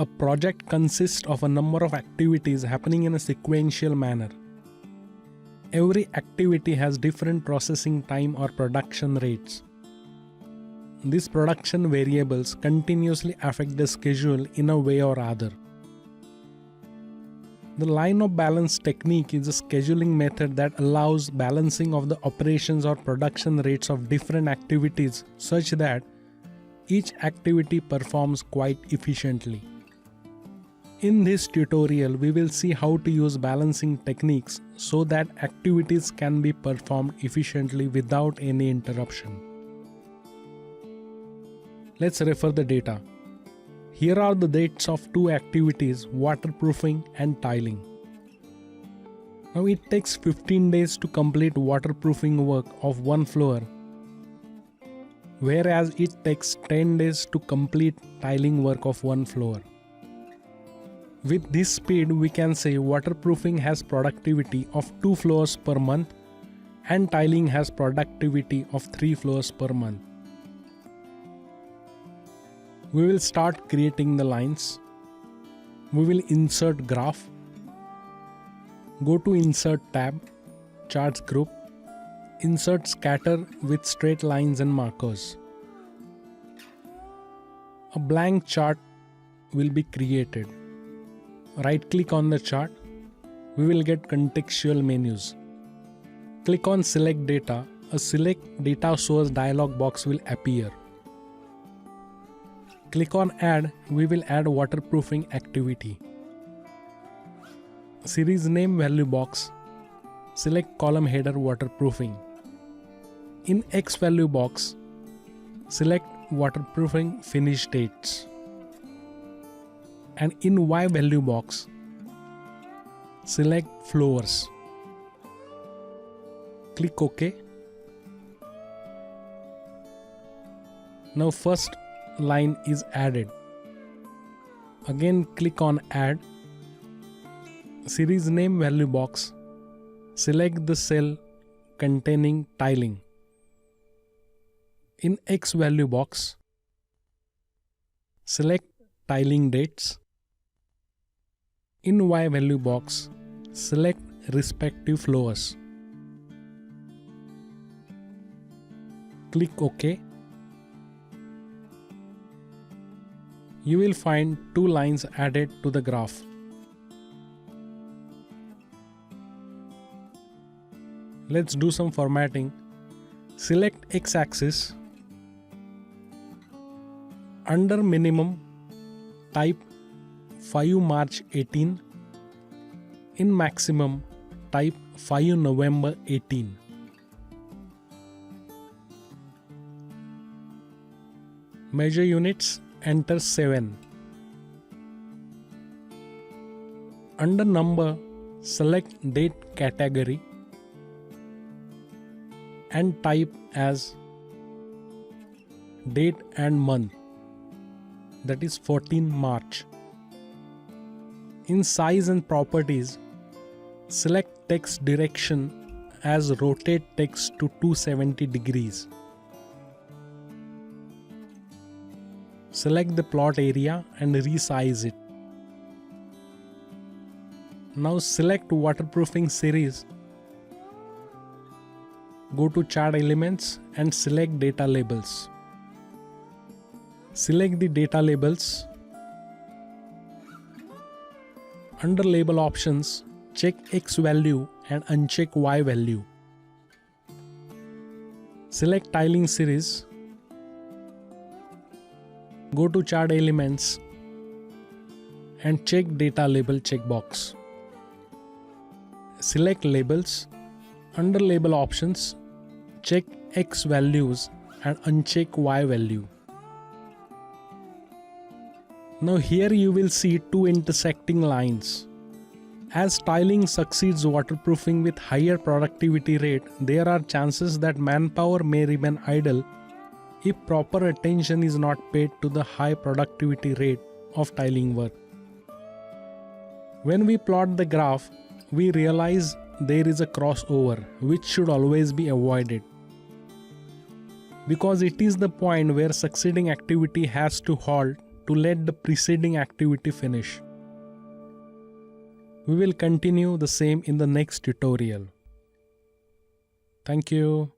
A project consists of a number of activities happening in a sequential manner. Every activity has different processing time or production rates. These production variables continuously affect the schedule in a way or other. The line of balance technique is a scheduling method that allows balancing of the operations or production rates of different activities such that each activity performs quite efficiently. In this tutorial, we will see how to use balancing techniques so that activities can be performed efficiently without any interruption. Let's refer the data. Here are the dates of two activities, waterproofing and tiling. Now it takes 15 days to complete waterproofing work of one floor, whereas it takes 10 days to complete tiling work of one floor. With this speed, we can say waterproofing has productivity of 2 floors per month and tiling has productivity of 3 floors per month. We will start creating the lines. We will insert graph. Go to Insert tab, Charts group, insert scatter with straight lines and markers. A blank chart will be created. Right click on the chart. We will get contextual menus. Click on Select Data. A Select Data Source dialog box will appear. Click on Add. We will add waterproofing activity. Series name value box. Select column header waterproofing. In X value box, select waterproofing finish dates. And in Y value box, select floors. Click OK. Now first line is added. Again click on Add. Series name value box. Select the cell containing tiling. In X value box, select tiling dates. In Y value box, select respective floors. Click OK. You will find 2 lines added to the graph. Let's do some formatting. Select X-axis. Under minimum, type 5 March 18. In maximum, type 5 November 18. Measure units, enter 7. Under number, select date category and type as date and month, that is 14 March. In size and properties, select text direction as rotate text to 270 degrees. Select the plot area and resize it. Now select waterproofing series. Go to Chart Elements and select Data Labels. Select the data labels. Under Label Options, check X value and uncheck Y value. Select Tiling Series. Go to Chart Elements and check Data Label checkbox. Select Labels. Under Label Options, check X values and uncheck Y value. Now here you will see 2 intersecting lines. As tiling succeeds waterproofing with higher productivity rate, there are chances that manpower may remain idle if proper attention is not paid to the high productivity rate of tiling work. When we plot the graph, we realize there is a crossover which should always be avoided, because it is the point where succeeding activity has to halt to let the preceding activity finish. We will continue the same in the next tutorial. Thank you.